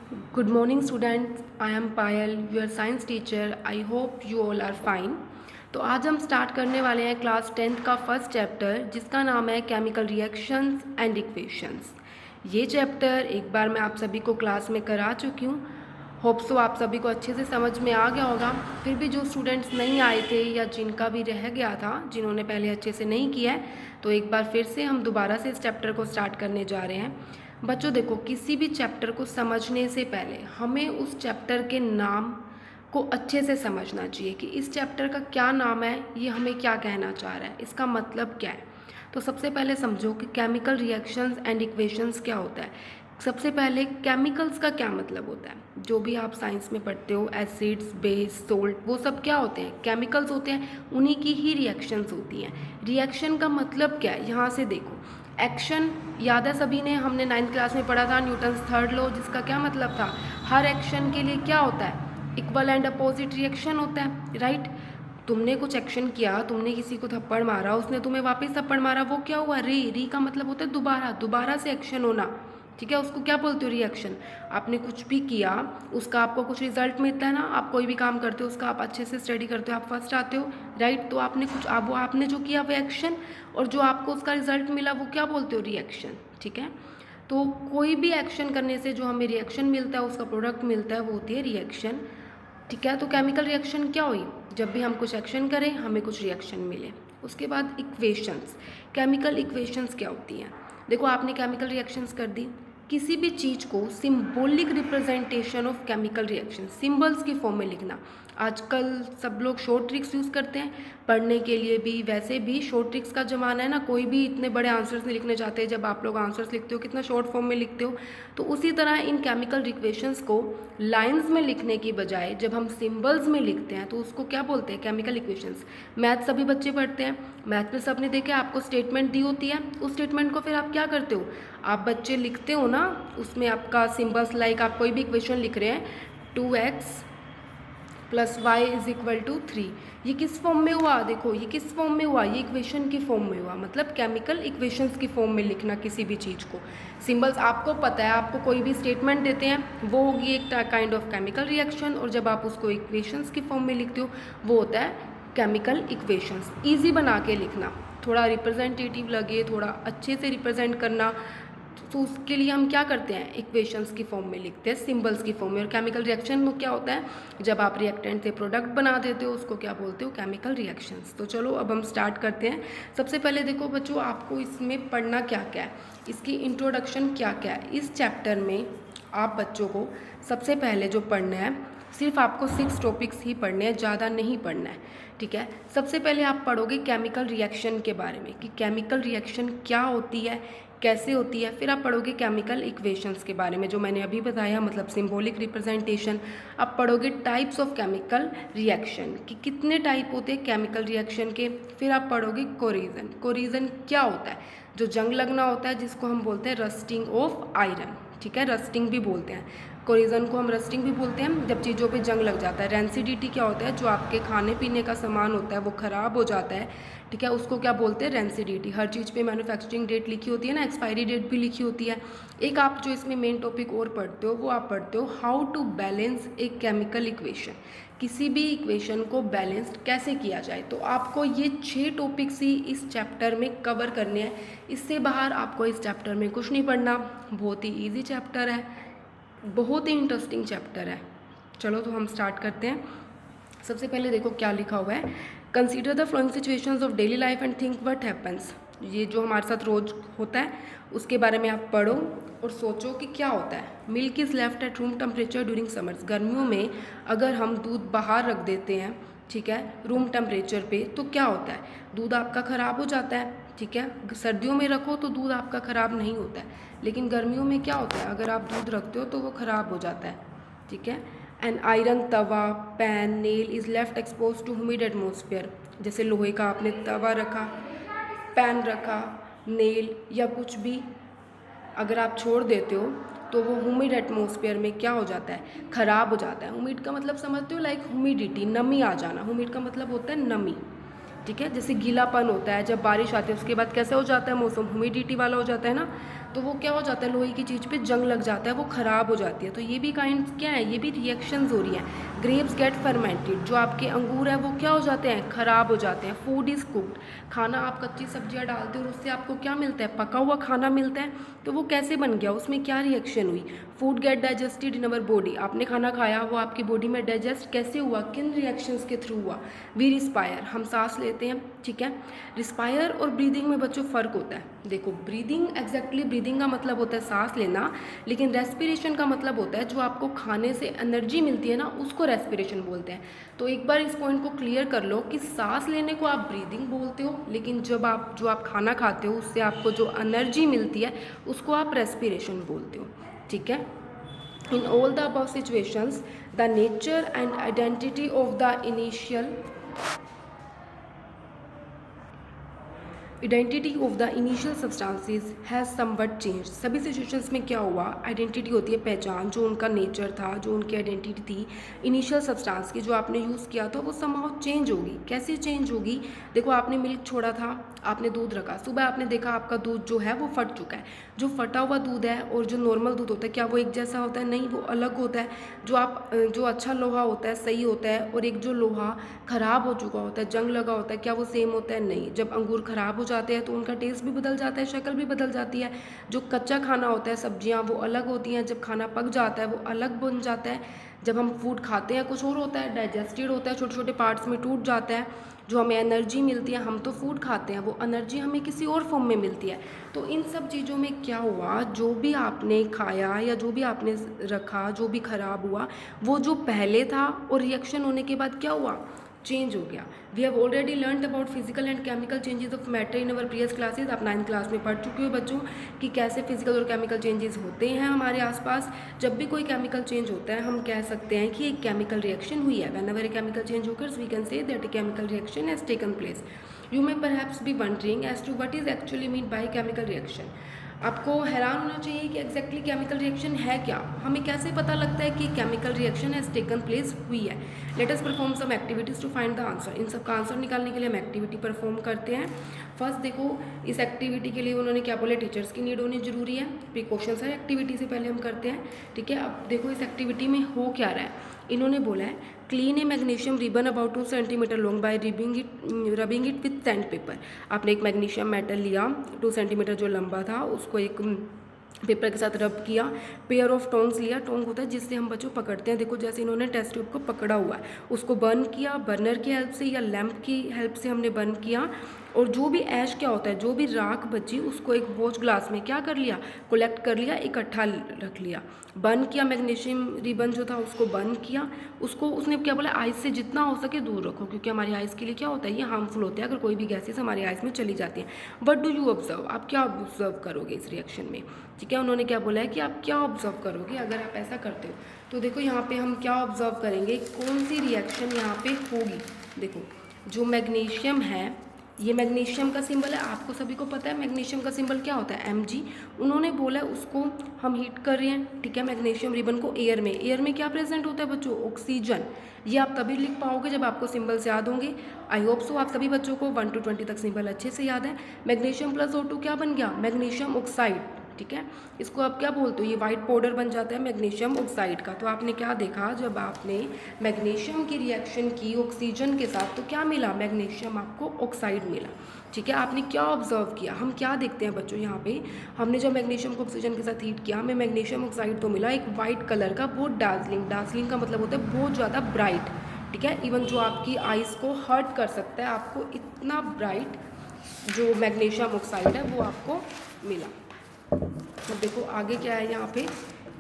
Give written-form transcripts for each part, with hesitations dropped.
Good morning students, I am Payal, your science teacher. I hope you all are fine. तो आज हम start करने वाले हैं क्लास 10th का फर्स्ट चैप्टर जिसका नाम है केमिकल रिएक्शंस एंड इक्वेशंस। ये चैप्टर एक बार मैं आप सभी को क्लास में करा चुकी हूँ। होप सो आप सभी को अच्छे से समझ में आ गया होगा। फिर भी जो स्टूडेंट्स नहीं आए थे या जिनका भी रह गया था, जिन्होंने पहले अच्छे से नहीं किया है, तो एक बार फिर से हम दोबारा से इस चैप्टर को स्टार्ट करने जा रहे हैं। बच्चों देखो, किसी भी चैप्टर को समझने से पहले हमें उस चैप्टर के नाम को अच्छे से समझना चाहिए कि इस चैप्टर का क्या नाम है, ये हमें क्या कहना चाह रहा है, इसका मतलब क्या है। तो सबसे पहले समझो कि केमिकल रिएक्शंस एंड इक्वेशंस क्या होता है। सबसे पहले केमिकल्स का क्या मतलब होता है। जो भी आप साइंस में पढ़ते हो, एसिड्स, बेस, सोल्ट, वो सब क्या होते हैं, केमिकल्स होते हैं। उन्हीं की ही रिएक्शंस होती हैं। रिएक्शन का मतलब क्या है, यहाँ से देखो। एक्शन याद है सभी ने, हमने 9th क्लास में पढ़ा था न्यूटन्स थर्ड लॉ, जिसका क्या मतलब था, हर एक्शन के लिए क्या होता है, इक्वल एंड अपोजिट रिएक्शन होता है, राइट। तुमने कुछ एक्शन किया, तुमने किसी को थप्पड़ मारा, उसने तुम्हें वापस थप्पड़ मारा, वो क्या हुआ, री का मतलब होता है दोबारा, दोबारा से एक्शन होना, ठीक है। उसको क्या बोलते हो, रिएक्शन। आपने कुछ भी किया, उसका आपको कुछ रिजल्ट मिलता है ना। आप कोई भी काम करते हो, उसका आप अच्छे से स्टडी करते हो, आप फर्स्ट आते हो, राइट। तो आपने कुछ, वो आपने जो किया वो एक्शन, और जो आपको उसका रिजल्ट मिला वो क्या बोलते हो, रिएक्शन, ठीक है। तो कोई भी एक्शन करने से जो हमें रिएक्शन मिलता है, उसका प्रोडक्ट मिलता है, वो होती है रिएक्शन, ठीक है। तो केमिकल रिएक्शन क्या हुई, जब भी हम कुछ एक्शन करें हमें कुछ रिएक्शन मिले। उसके बाद इक्वेशंस, केमिकल इक्वेशंस क्या होती हैं। देखो, आपने केमिकल रिएक्शंस कर दी, किसी भी चीज़ को symbolic representation of chemical reaction, symbols की फॉर्म में लिखना। आजकल सब लोग शॉर्ट ट्रिक्स यूज़ करते हैं पढ़ने के लिए भी, वैसे भी शॉर्ट ट्रिक्स का ज़माना है ना। कोई भी इतने बड़े आंसर्स नहीं लिखने चाहते। जब आप लोग आंसर्स लिखते हो कितना शॉर्ट फॉर्म में लिखते हो, तो उसी तरह इन केमिकल इक्वेशंस को लाइंस में लिखने की बजाय जब हम सिंबल्स में लिखते हैं तो उसको क्या बोलते हैं, केमिकल इक्वेशंस। मैथ सभी बच्चे पढ़ते हैं, मैथ में सबने देखे, आपको स्टेटमेंट दी होती है, उस स्टेटमेंट को फिर आप क्या करते हो, आप बच्चे लिखते हो ना, उसमें आपका सिंबल्स, लाइक आप कोई भी इक्वेशन लिख रहे हैं, 2x plus y is equal to 3, ये किस फॉर्म में हुआ, देखो ये किस फॉर्म में हुआ, ये इक्वेशन की फॉर्म में हुआ। मतलब केमिकल इक्वेशंस की फॉर्म में लिखना किसी भी चीज़ को। सिंबल्स आपको पता है, आपको कोई भी स्टेटमेंट देते हैं, वो होगी एक काइंड ऑफ केमिकल रिएक्शन, और जब आप उसको इक्वेशंस की फॉर्म में लिखते हो वो होता है केमिकल इक्वेशंस। ईजी बना के लिखना, थोड़ा रिप्रेजेंटेटिव लगे, थोड़ा अच्छे से रिप्रेजेंट करना, तो उसके लिए हम क्या करते हैं, इक्वेशंस की फॉर्म में लिखते हैं, सिंबल्स की फॉर्म में। और केमिकल रिएक्शन में क्या होता है, जब आप रिएक्टेंट से प्रोडक्ट बना देते हो, उसको क्या बोलते हो, केमिकल रिएक्शंस। तो चलो अब हम स्टार्ट करते हैं। सबसे पहले देखो बच्चों, आपको इसमें पढ़ना क्या क्या है, इसकी इंट्रोडक्शन क्या क्या है। इस चैप्टर में आप बच्चों को सबसे पहले जो पढ़ना है, सिर्फ आपको 6 टॉपिक्स ही पढ़ने हैं, ज़्यादा नहीं पढ़ना है, ठीक है। सबसे पहले आप पढ़ोगे केमिकल रिएक्शन के बारे में, कि केमिकल रिएक्शन क्या होती है, कैसे होती है। फिर आप पढ़ोगे केमिकल इक्वेशंस के बारे में, जो मैंने अभी बताया, मतलब सिंबॉलिक रिप्रेजेंटेशन। आप पढ़ोगे टाइप्स ऑफ केमिकल रिएक्शन, कि कितने टाइप होते हैं केमिकल रिएक्शन के। फिर आप पढ़ोगे कोरिजन। कोरिजन क्या होता है, जो जंग लगना होता है, जिसको हम बोलते हैं रस्टिंग ऑफ आयरन, ठीक है, रस्टिंग भी बोलते हैं। कोरिजन को हम रस्टिंग भी बोलते हैं, जब चीज़ों पे जंग लग जाता है। रेंसिडिटी क्या होता है, जो आपके खाने पीने का सामान होता है वो ख़राब हो जाता है, ठीक है, उसको क्या बोलते हैं, रेंसिडिटी। हर चीज़ पे मैन्युफैक्चरिंग डेट लिखी होती है ना, एक्सपायरी डेट भी लिखी होती है। एक आप जो इसमें मेन टॉपिक और पढ़ते हो, वो आप पढ़ते हो how to balance a chemical equation, किसी भी इक्वेशन को बैलेंस्ड कैसे किया जाए। तो आपको ये 6 टॉपिक्स ही इस चैप्टर में कवर करने हैं, इससे बाहर आपको इस चैप्टर में कुछ नहीं पढ़ना। बहुत ही ईजी चैप्टर है, बहुत ही इंटरेस्टिंग चैप्टर है। चलो तो हम स्टार्ट करते हैं। सबसे पहले देखो क्या लिखा हुआ है, consider the flowing situations of daily life and think what happens. ये जो हमारे साथ रोज होता है उसके बारे में आप पढ़ो और सोचो कि क्या होता है। Milk is left at room temperature during summers, गर्मियों में अगर हम दूध बाहर रख देते हैं, ठीक है, रूम टेम्परेचर पे, तो क्या होता है, दूध आपका ख़राब हो जाता है, ठीक है। सर्दियों में रखो तो दूध आपका ख़राब नहीं होता है, लेकिन गर्मियों में क्या होता है, अगर आप दूध रखते हो तो वो ख़राब हो जाता है, ठीक है। An iron tawa, pan, nail is left expose to humid atmosphere, जैसे लोहे का आपने तवा रखा, पैन रखा, नेल या कुछ भी अगर आप छोड़ देते हो तो वो ह्यूमिड एटमॉस्फेयर में क्या हो जाता है, ख़राब हो जाता है। ह्यूमिड का मतलब समझते हो, लाइक ह्यूमिडिटी, नमी आ जाना। ह्यूमिड का मतलब होता है नमी, ठीक है। जैसे गीलापन होता है, जब बारिश आती है उसके बाद कैसे हो जाता है मौसम, ह्यूमिडिटी वाला हो जाता है ना। तो वो क्या हो जाता है, लोहे की चीज़ पे जंग लग जाता है, वो ख़राब हो जाती है। तो ये भी काइंड क्या है, ये भी रिएक्शंस हो रही हैं। ग्रेप्स गेट फर्मेंटेड, जो आपके अंगूर हैं वो क्या हो जाते हैं, ख़राब हो जाते हैं। फूड इज़ कुक्ड, खाना आप कच्ची सब्जियां डालते हो और उससे आपको क्या मिलता है, पका हुआ खाना मिलता है। तो वो कैसे बन गया, उसमें क्या रिएक्शन हुई। Food gate digested in our body, आपने खाना खाया, वो आपकी बॉडी में डाइजेस्ट कैसे हुआ, किन रिएक्शंस के थ्रू हुआ। वी रिस्पायर, हम सांस लेते हैं, ठीक है। रिस्पायर और ब्रीदिंग में बच्चों फ़र्क होता है। देखो ब्रीदिंग, एग्जैक्टली ब्रीदिंग का मतलब होता है सांस लेना, लेकिन रेस्पिरेशन का मतलब होता है जो आपको खाने से एनर्जी मिलती है ना, उसको रेस्पिरेशन बोलते हैं। तो एक बार इस पॉइंट को क्लियर कर लो कि सांस लेने को आप ब्रीदिंग बोलते हो, लेकिन जो आप खाना खाते हो उससे आपको जो एनर्जी मिलती है उसको आप रेस्पिरेशन बोलते हो, ठीक है। In all the above situations, the nature and identity of the identity of the initial substances has somewhat change. सभी सिचुएशंस में क्या हुआ, आइडेंटिटी होती है पहचान, जो उनका नेचर था, जो उनकी आइडेंटिटी थी इनिशियल सब्सटेंस की जो आपने यूज़ किया था, वो समहाउ चेंज होगी। कैसे चेंज होगी, देखो आपने मिल्क छोड़ा था, आपने दूध रखा, सुबह आपने देखा आपका दूध जो है वो फट चुका है। जो फटा हुआ दूध है और जो नॉर्मल दूध होता है, क्या वो एक जैसा होता है, नहीं, वो अलग होता है। जो अच्छा लोहा होता है सही होता है, और एक जो लोहा ख़राब हो चुका होता है, जंग लगा होता है, क्या वो सेम होता है, नहीं। जब अंगूर ख़राब हो जाते हैं तो उनका टेस्ट भी बदल जाता है, शक्ल भी बदल जाती है। जो कच्चा खाना होता है, सब्जियां, वो अलग होती हैं, जब खाना पक जाता है वो अलग बन जाता है। जब हम फूड खाते हैं कुछ और होता है, डाइजेस्टेड होता है, छोटे छोटे पार्ट्स में टूट जाता है। जो हमें एनर्जी मिलती है, हम तो फूड खाते हैं, वो एनर्जी हमें किसी और फॉर्म में मिलती है। तो इन सब चीज़ों में क्या हुआ, जो भी आपने खाया या जो भी आपने रखा, जो भी ख़राब हुआ, वो जो पहले था और रिएक्शन होने के बाद क्या हुआ, चेंज हो गया। We have already learn about physical and chemical changes of matter in our previous classes. आप 9th क्लास में पढ़ चुके हो बच्चों कि कैसे फिजिकल और केमिकल चेंजेस होते हैं हमारे आसपास। जब भी कोई केमिकल चेंज होता है हम कह सकते हैं कि एक केमिकल रिएक्शन हुई है। Whenever a chemical change occurs we can say that a chemical reaction has taken place. You may perhaps be wondering as to what is actually mean by chemical reaction. आपको हैरान होना चाहिए कि exactly chemical reaction है क्या, हमें कैसे पता लगता है कि chemical reaction has taken place हुई है। Let us perform some activities to find the answer. इन सब का आंसर निकालने के लिए हम एक्टिविटी परफॉर्म करते हैं। फर्स्ट देखो, इस एक्टिविटी के लिए उन्होंने क्या बोला, टीचर्स की नीड होनी जरूरी है। प्रिकॉशंस है एक्टिविटी से पहले हम करते हैं, ठीक है। अब देखो इस एक्टिविटी में हो क्या रहा है, इन्होंने बोला है clean A magnesium ribbon about 2 centimetre long bye rubbing it with sand paper. आपने एक मैग्नीशियम मेटल लिया 2 सेंटीमीटर जो लंबा था, उसको एक पेपर के साथ रब किया। पेयर ऑफ टोंग्स लिया, टोंग होता है जिससे हम बच्चों पकड़ते हैं, देखो जैसे इन्होंने टेस्ट ट्यूब को पकड़ा हुआ है, उसको बर्न किया, बर्नर की हेल्प से या लैंप की हेल्प से हमने बर्न किया। और जो भी ऐश क्या होता है, जो भी राख बची उसको एक वॉच ग्लास में क्या कर लिया, कलेक्ट कर लिया, इकट्ठा रख लिया। बर्न किया, मैग्नीशियम रिबन जो था उसको बर्न किया। उसको उसने क्या बोला, आइस से जितना हो सके दूर रखो, क्योंकि हमारी आइस के लिए क्या होता है, ये हार्मफुल होता है अगर कोई भी गैसेस हमारी आइस में चली जाती हैं। वट डू यू ऑब्जर्व, आप क्या ऑब्जर्व करोगे इस रिएक्शन में, ठीक है। उन्होंने क्या बोला है कि आप क्या ऑब्जर्व करोगे अगर आप ऐसा करते हो। तो देखो यहाँ पे हम क्या ऑब्जर्व करेंगे, कौन सी रिएक्शन यहाँ पे होगी। देखो जो मैग्नीशियम है, ये मैग्नीशियम का सिंबल है, आपको सभी को पता है मैग्नीशियम का सिंबल क्या होता है, Mg। उन्होंने बोला है उसको हम हीट कर रहे हैं, ठीक है, मैग्नीशियम रिबन को एयर में। एयर में क्या प्रेजेंट होता है बच्चों, ऑक्सीजन। ये आप तभी लिख पाओगे जब आपको सिंबल्स याद होंगे। आई होप सो आप सभी बच्चों को 1 to 20 तक सिंबल अच्छे से याद है। मैग्नीशियम प्लस O2 क्या बन गया, मैग्नीशियम ऑक्साइड, ठीक है। इसको आप क्या बोलते हो, ये वाइट पाउडर बन जाता है मैग्नीशियम ऑक्साइड का। तो आपने क्या देखा, जब आपने मैग्नीशियम की रिएक्शन की ऑक्सीजन के साथ तो क्या मिला, मैग्नीशियम आपको ऑक्साइड मिला, ठीक है। आपने क्या ऑब्जर्व किया, हम क्या देखते हैं बच्चों यहाँ पे, हमने जब मैग्नीशियम को ऑक्सीजन के साथ हीट किया, हमें मैग्नीशियम ऑक्साइड तो मिला एक वाइट कलर का, बहुत डार्जिलिंग, डार्जिलिंग का मतलब होता है बहुत ज़्यादा ब्राइट, ठीक है। इवन जो आपकी आइज़ को हर्ट कर सकता है, आपको इतना ब्राइट जो मैग्नीशियम ऑक्साइड है वो आपको मिला। तो देखो आगे क्या है यहाँ पे,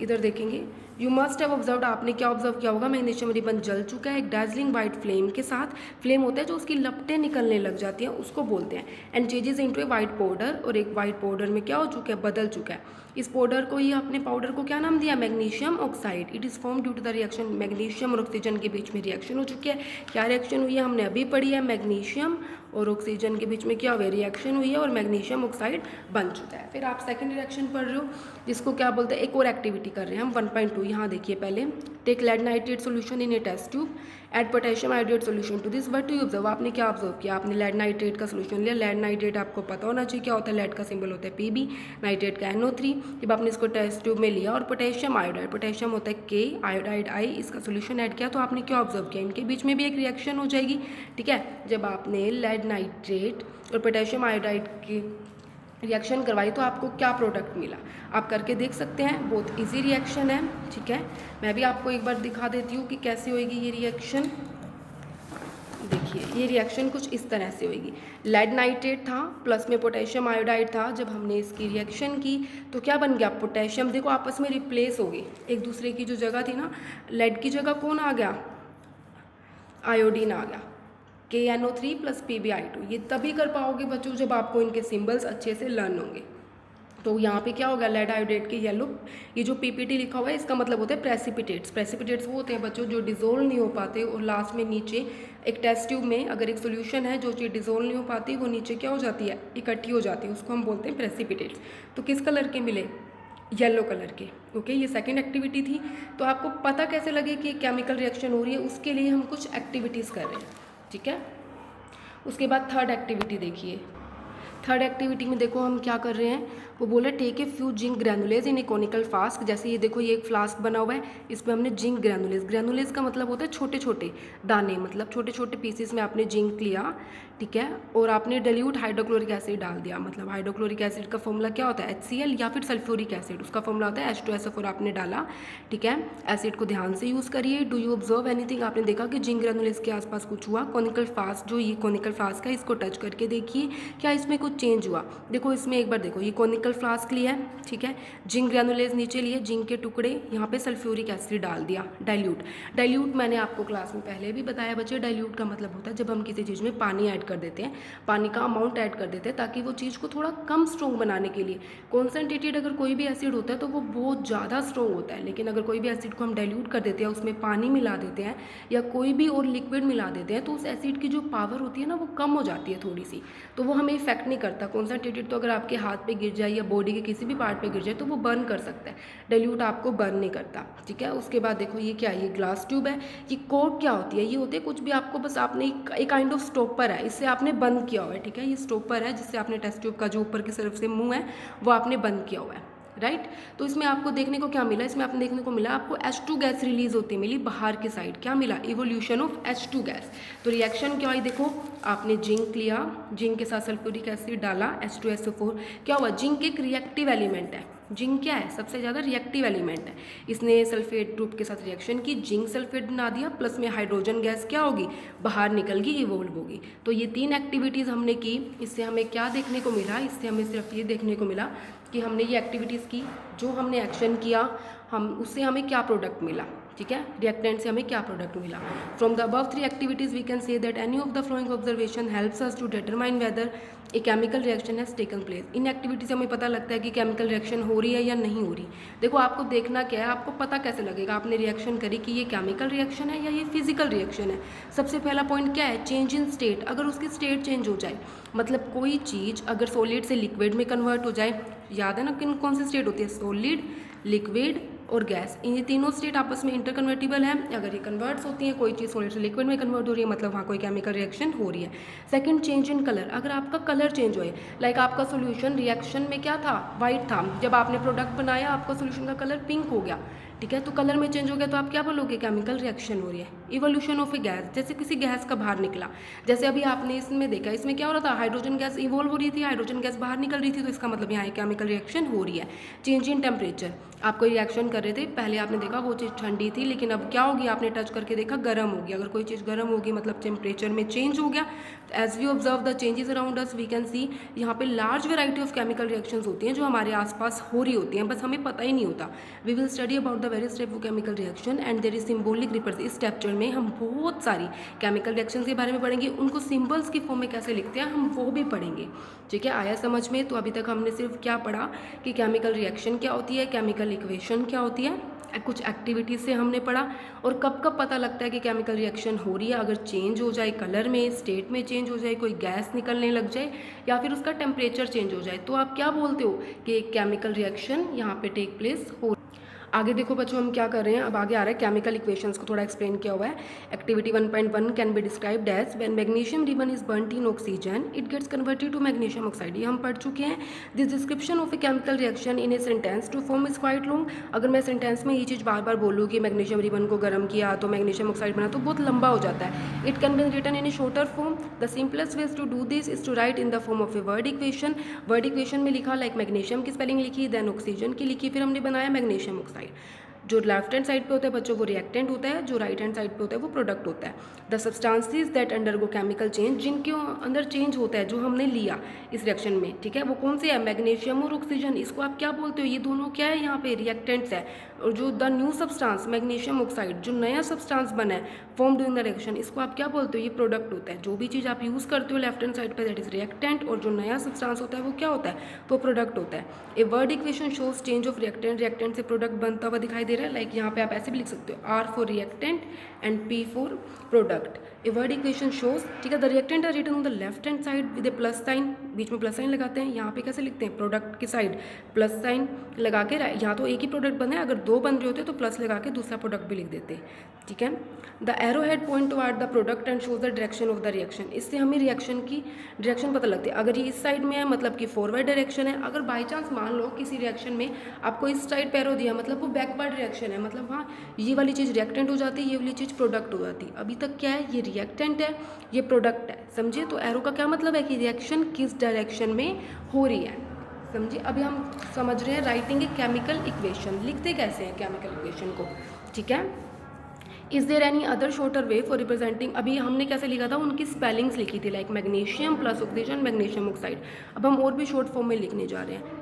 इधर देखेंगे, यू मस्ट हैव ऑब्जर्व्ड, आपने क्या ऑब्जर्व किया होगा, मैग्नीशियम रिबन जल चुका है एक डार्जिलिंग वाइट फ्लेम के साथ। फ्लेम होता है जो उसकी लपटें निकलने लग जाती हैं, उसको बोलते हैं। And changes into A white powder, और एक वाइट पाउडर में क्या हो चुका है, बदल चुका है। इस पाउडर को, ये अपने पाउडर को क्या नाम दिया, magnesium oxide. It is form due to the reaction, magnesium और ऑक्सीजन के बीच में रिएक्शन हो चुकी है। क्या रिएक्शन हुई है, हमने अभी पढ़ी है, मैग्नीशियम और ऑक्सीजन के बीच में क्या हुआ, रिएक्शन हुई है और मैग्नीशियम ऑक्साइड बन चुका है। फिर आप सेकंड रिएक्शन पढ़ रहे हो जिसको क्या बोलते हैं, एक और एक्टिविटी कर रहे हैं हम 1.2। यहाँ देखिए पहले, take lead nitrate solution in a test tube, add potassium iodide solution to this. But you observe, आपने क्या ऑब्जर्व किया, आपने लेड नाइट्रेट का सोल्यूशन लिया। लेड नाइट्रेट आपको पता होना चाहिए क्या होता है, लेड का सिंबल होता है Pb, नाइट्रेट का NO3। जब आपने इसको टेस्ट ट्यूब में लिया और पोटेशियम आयोडाइड, पोटेशियम होता है K, आयोडाइड I, इसका सोल्यूशन ऐड किया, तो आपने क्या ऑब्जर्व किया, इनके बीच में भी एक रिएक्शन हो जाएगी। ठीक है, जब आपने लेड नाइट्रेट और पोटेशियम आयोडाइड की रिएक्शन करवाई तो आपको क्या प्रोडक्ट मिला, आप करके देख सकते हैं। बहुत इजी रिएक्शन है। ठीक है, मैं भी आपको एक बार दिखा देती हूँ कि कैसे होएगी ये रिएक्शन। देखिए, ये रिएक्शन कुछ इस तरह से होएगी। लेड नाइट्रेट था प्लस में पोटेशियम आयोडाइड था, जब हमने इसकी रिएक्शन की तो क्या बन गया, पोटेशियम देखो आपस में रिप्लेस हो गई, एक दूसरे की जो जगह थी ना, लेड की जगह कौन आ गया, आयोडीन आ गया, KNO3 प्लस PbI2। ये तभी कर पाओगे बच्चों जब आपको इनके सिंबल्स अच्छे से लर्न होंगे। तो यहाँ पे क्या होगा, लेड आयोडेट के येलो, ये जो PPT लिखा हुआ है इसका मतलब होता है प्रेसिपिटेट्स। प्रेसिपिटेट्स वो होते हैं बच्चों जो डिजोल्व नहीं हो पाते और लास्ट में नीचे एक टेस्ट ट्यूब में अगर एक सोल्यूशन है जो चीज़ डिजोल्व नहीं हो पाती वो नीचे क्या हो जाती है, इकट्ठी हो जाती है, उसको हम बोलते हैं प्रेसिपिटेट्स। तो किस कलर के मिले, येलो कलर के। ओके, ये सेकेंड एक्टिविटी थी। तो आपको पता कैसे लगे कि केमिकल रिएक्शन हो रही है, उसके लिए हम कुछ एक्टिविटीज़ कर रहे हैं। ठीक है, उसके बाद थर्ड एक्टिविटी देखिए। थर्ड एक्टिविटी में देखो हम क्या कर रहे हैं, वो बोले take a few zinc granules in a conical flask. जैसे ये देखो, ये एक फ्लास्क बना हुआ है, इसमें हमने जिंक ग्रैनुलेज, ग्रैनुलेज का मतलब होता है छोटे छोटे दाने, मतलब छोटे छोटे पीसेस में आपने जिंक लिया। ठीक है, और आपने डाइल्यूट हाइड्रोक्लोरिक एसिड डाल दिया। मतलब हाइड्रोक्लोरिक एसिड का फॉर्मूला क्या होता है, HCl, या फिर सल्फ्यूरिक एसिड, उसका फॉर्मूला होता है H2SO4, आपने डाला। ठीक है, एसिड को ध्यान से यूज़ करिए। डू यू ऑब्जर्व एनीथिंग, आपने देखा कि जिंक ग्रैनुलेज के आसपास कुछ हुआ। कॉनिकल फ्लास्क, जो ये कॉनिकल फ्लास्क है, इसको टच करके देखिए क्या इसमें कुछ चेंज हुआ। देखो इसमें एक बार देखो, ये कॉनिकल फ्लास्क लिया है। ठीक है, जिंक ग्रैनुलेज नीचे लिए, जिंक के टुकड़े, यहाँ पे सल्फ्यूरिक एसिड डाल दिया, डाइल्यूट। डाइल्यूट मैंने आपको क्लास में पहले भी बताया बच्चे, डाइल्यूट का मतलब होता है जब हम किसी चीज़ में पानी ऐड कर देते हैं, पानी का अमाउंट ऐड कर देते हैं ताकि वो चीज़ को थोड़ा कम स्ट्रॉन्ग बनाने के लिए। कॉन्सेंट्रेटेड अगर कोई भी एसिड होता है तो वो बहुत ज़्यादा स्ट्रॉन्ग होता है, लेकिन अगर कोई भी एसिड को हम डाइल्यूट कर देते हैं, उसमें पानी मिला देते हैं या कोई भी और लिक्विड मिला देते हैं, तो उस एसिड की जो पावर होती है ना वो कम हो जाती है थोड़ी सी, तो वो हमें इफेक्ट नहीं करता। कॉन्सेंट्रेटेड तो अगर आपके हाथ पे गिर जाए या बॉडी के किसी भी पार्ट पे गिर जाए तो वो बर्न कर सकता है, डाइल्यूट आपको बर्न नहीं करता। ठीक है, उसके बाद देखो ये क्या है, ये ग्लास ट्यूब है। ये कोट क्या होती है, ये होते हैं कुछ भी आपको बस आपने एक काइंड ऑफ स्टॉपर है, इससे आपने बंद किया हुआ है। ठीक है, ये स्टॉपर है जिससे आपने टेस्ट ट्यूब का जो ऊपर की तरफ से मुंह है वो आपने बंद किया हुआ है। राइट, तो इसमें आपको देखने को क्या मिला, इसमें आपने देखने को मिला आपको H2 गैस रिलीज होती मिली बाहर की साइड। क्या मिला, इवोल्यूशन ऑफ H2 गैस। तो रिएक्शन क्या हुई, देखो आपने जिंक लिया, जिंक के साथ सल्फ्यूरिक एसिड डाला, H2SO4, क्या हुआ, जिंक एक रिएक्टिव एलिमेंट है। जिंक क्या है, सबसे ज़्यादा रिएक्टिव एलिमेंट है। इसने सल्फेट ग्रुप के साथ रिएक्शन की, जिंक सल्फेट बना दिया, प्लस में हाइड्रोजन गैस क्या होगी, बाहर निकल गई, इवोल्व होगी। तो ये तीन एक्टिविटीज़ हमने की, इससे हमें क्या देखने को मिला, इससे हमें सिर्फ ये देखने को मिला कि हमने ये एक्टिविटीज़ की, जो हमने एक्शन किया, हम उससे हमें क्या प्रोडक्ट मिला। ठीक है, रिएक्टेंट से हमें क्या प्रोडक्ट मिला। From the above three activities we can say that any of the following observation helps us to determine whether a chemical reaction has taken place. इन एक्टिविटी से हमें पता लगता है कि केमिकल रिएक्शन हो रही है या नहीं हो रही। देखो आपको देखना क्या है, आपको पता कैसे लगेगा, आपने रिएक्शन करी कि ये केमिकल रिएक्शन है या ये फिजिकल रिएक्शन है। सबसे पहला पॉइंट क्या है, चेंज इन स्टेट। अगर उसकी स्टेट चेंज हो जाए, मतलब कोई चीज़ अगर सॉलिड से लिक्विड में कन्वर्ट हो जाए, याद है ना किन कौन सी स्टेट होती है, सॉलिड, लिक्विड और गैस, ये तीनों स्टेट आपस में इंटरकन्वर्टिबल है। अगर ये कन्वर्ट्स होती हैं, कोई चीज़ सॉलिड से लिक्विड में कन्वर्ट हो रही है, मतलब वहाँ कोई केमिकल रिएक्शन हो रही है। Second, change in colour. अगर आपका कलर चेंज होए, लाइक आपका सॉल्यूशन रिएक्शन में क्या था, वाइट था, जब आपने प्रोडक्ट बनाया आपका सॉल्यूशन का कलर पिंक हो गया। ठीक है, तो कलर में चेंज हो गया तो आप क्या बोलोगे, केमिकल रिएक्शन हो रही है। इवोल्यूशन ऑफ ए गैस, जैसे किसी गैस का बाहर निकला, जैसे अभी आपने इसमें देखा, इसमें क्या हो रहा था, हाइड्रोजन गैस इवोल्व हो रही थी, हाइड्रोजन गैस बाहर निकल रही थी, तो इसका मतलब यहाँ केमिकल रिएक्शन हो रही है। चेंज इन टेम्परेचर, आप कोई रिएक्शन कर रहे थे, पहले आपने देखा वो चीज़ ठंडी थी, लेकिन अब क्या होगी, आपने टच करके देखा गर्म होगी। अगर कोई चीज़ गर्म होगी मतलब टेम्परेचर में चेंज हो गया। As we observe the changes around us we can see, यहाँ पे large variety of chemical reactions होती हैं जो हमारे आसपास हो रही होती हैं, बस हमें पता ही नहीं होता। We will study about the various type of chemical reaction and there is symbolic represent. इस चैप्टर में हम बहुत सारी केमिकल रिएक्शंस के बारे में पढ़ेंगे, उनको सिंबल्स की फॉर्म में कैसे लिखते हैं हम वो भी पढ़ेंगे। ठीक है, आया समझ में। तो अभी तक हमने सिर्फ क्या पढ़ा कि केमिकल रिएक्शन क्या होती है, केमिकल इक्वेशन क्या होती है, कुछ एक्टिविटीज़ से हमने पढ़ा, और कब कब पता लगता है कि केमिकल रिएक्शन हो रही है, अगर चेंज हो जाए कलर में, स्टेट में चेंज हो जाए, कोई गैस निकलने लग जाए, या फिर उसका टेम्परेचर चेंज हो जाए, तो आप क्या बोलते हो कि एक केमिकल रिएक्शन यहाँ पे टेक प्लेस हो। आगे देखो बच्चों हम क्या कर रहे हैं, अब आगे आ रहा है केमिकल इक्वेशंस को थोड़ा एक्सप्लेन किया हुआ है। Activity 1.1 can be described as when magnesium ribbon is burnt in oxygen it gets converted to magnesium oxide. ये हम पढ़ चुके हैं। This description of a chemical reaction in a sentence to form is quite long. अगर मैं sentence में ये चीज़ बार बार बोलूँ कि मैग्नीशियम रिबन को गर्म किया तो मैग्नीशियम ऑक्साइड बना, तो बहुत लंबा हो जाता है। It can be written in a shorter form. The simplest ways to do this is to write in the form of a word equation. Word equation में लिखा लाइक मैग्नीशियम की स्पेलिंग लिखी, देन ऑक्सीजन की लिखी, फिर हमने बनाया magnesium oxide. जो लेफ्ट हैंड साइड पे होता है बच्चों वो रिएक्टेंट होता है, जो राइट हैंड साइड पे होता है वो प्रोडक्ट होता है। The substances that undergo chemical change, जिनके अंदर चेंज होता है जो हमने लिया इस रिएक्शन में, ठीक है, वो कौन से है, मैग्नीशियम और ऑक्सीजन। इसको आप क्या बोलते हो, ये दोनों क्या है यहाँ पे, रिएक्टेंट्स है। और जो the new substance magnesium oxide, जो नया सब्सटेंस बना है फॉर्म्ड इन द रिएक्शन, इसको आप क्या बोलते हो, ये प्रोडक्ट होता है। जो भी चीज़ आप यूज़ करते हो लेफ्ट हैंड साइड पे दैट इज रिएक्टेंट, और जो नया सब्सटेंस होता है वो क्या होता है, वो प्रोडक्ट होता है। ए word equation shows change of reactant, reactant से प्रोडक्ट बनता हुआ दिखाई दे रहा है। लाइक यहाँ पे आप ऐसे भी लिख सकते हो, R for reactant and P for product. A word equation shows, ठीक है, the reactants are written on the left hand side with a plus sign, बीच में प्लस साइन लगाते हैं। यहाँ पे कैसे लिखते हैं, प्रोडक्ट की साइड प्लस साइन लगा के, यहाँ तो एक ही प्रोडक्ट बने, अगर दो बन रहे होते तो प्लस लगा के दूसरा प्रोडक्ट भी लिख देते, ठीक है। The arrow head point toward the product and shows the direction of the reaction. इससे हमें रिएक्शन की डायरेक्शन पता लगती है। अगर ये इस साइड में है मतलब कि फॉरवर्ड डायरेक्शन है। अगर बाई चांस मान लो किसी रिएक्शन में आपको इस साइड पे एरो दिया, मतलब वो बैकवर्ड रिएक्शन है, मतलब हाँ ये वाली चीज़ रिएक्टेंट हो जाती है, ये वाली चीज़ प्रोडक्ट हो जाती है। अभी तक क्या है, ये रिएक्टेंट है, ये प्रोडक्ट है, समझिए। तो एरो का क्या मतलब है कि रिएक्शन किस डायरेक्शन में हो रही है, समझिए। अभी हम समझ रहे हैं राइटिंग ए केमिकल इक्वेशन, लिखते कैसे हैं केमिकल इक्वेशन को, ठीक है। Is there any other shorter way for representing, अभी हमने कैसे लिखा था, उनकी स्पेलिंग्स लिखी थी like magnesium plus oxygen magnesium oxide. अब हम और भी शॉर्ट फॉर्म में लिखने जा रहे हैं।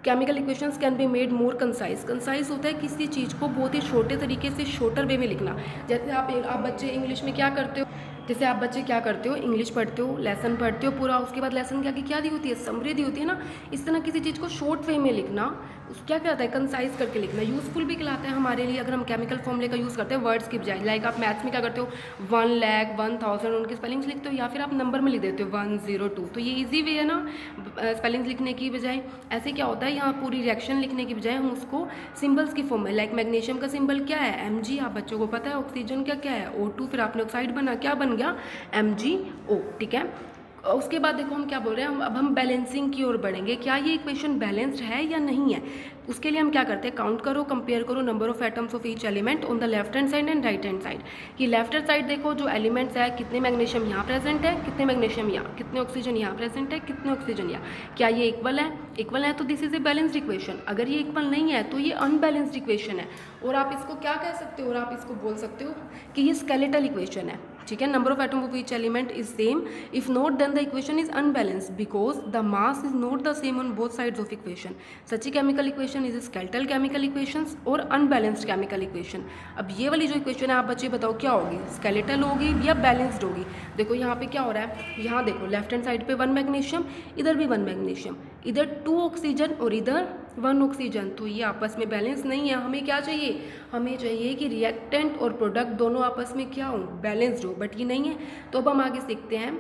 Chemical equations can be made more concise, concise होता है किसी चीज़ को बहुत ही छोटे तरीके से शॉर्टर वे में लिखना। जैसे आप बच्चे इंग्लिश में क्या करते हो, जैसे आप बच्चे क्या करते हो, इंग्लिश पढ़ते हो, लेसन पढ़ते हो पूरा, उसके बाद लेसन के आगे क्या दी होती है, समरी दी होती है ना। इस तरह किसी चीज़ को शॉर्ट वे में लिखना, उस क्या कहता है, कंसाइज करके लिखना। यूज़फुल भी कहलाता है हमारे लिए अगर हम केमिकल फॉर्मूले का यूज़ करते हैं वर्ड्स की बजाय। लाइक आप मैथ्स में क्या करते हो, 1 लाख 1000 उनकी स्पेलिंग्स लिखते हो, या फिर आप नंबर में लिख देते हो 102। तो ये ईजी वे है ना स्पेलिंग्स लिखने की बजाय। ऐसे क्या होता है, यहाँ पूरी रिएक्शन लिखने की बजाय हम उसको सिंबल्स की फॉर्म में, लाइक मैग्नीशियम का सिंबल क्या है, Mg, आप बच्चों को पता है। ऑक्सीजन का क्या है, O2, फिर आपने ऑक्साइड बना, क्या बन गया, MgO, ठीक है। उसके बाद देखो हम क्या बोल रहे हैं, अब हम बैलेंसिंग की ओर बढ़ेंगे। क्या ये इक्वेशन बैलेंस्ड है या नहीं है, उसके लिए हम क्या करते हैं, काउंट करो, कंपेयर करो number of atoms of each element on the left hand side and right hand side. कि लेफ्ट हैंड साइड देखो जो एलिमेंट्स है, कितने मैग्नीशियम यहाँ प्रेजेंट है, कितने मैग्नीशियम यहाँ, कितने ऑक्सीजन यहाँ प्रेजेंट है, कितने ऑक्सीजन यहाँ, क्या ये इक्वल है, इक्वल है तो this is a balanced equation. अगर ये इक्वल नहीं है तो ये अनबैलेंस्ड इक्वेशन है। और आप इसको क्या कह सकते हो, और आप इसको बोल सकते हो कि ये स्केलेटल इक्वेशन है, ठीक है। Number of atom of each element is same, if not then the equation is unbalanced because the mass is not the same on both sides of equation. Such a chemical equation is skeletal chemical equations और unbalanced chemical equation. अब ये वाली जो equation है आप बच्चे बताओ क्या होगी, स्केलेटल होगी या बैलेंस्ड होगी। देखो यहाँ पे क्या हो रहा है, यहाँ देखो लेफ्ट हैंड साइड पे 1 मैग्नीशियम, इधर भी 1 मैग्नीशियम, इधर 2 ऑक्सीजन और इधर 1 ऑक्सीजन। तो ये आपस में बैलेंस नहीं है। हमें क्या चाहिए, हमें चाहिए कि रिएक्टेंट और प्रोडक्ट दोनों आपस में क्या हो, बैलेंस्ड हो, बट ये नहीं है। तो अब हम आगे सीखते हैं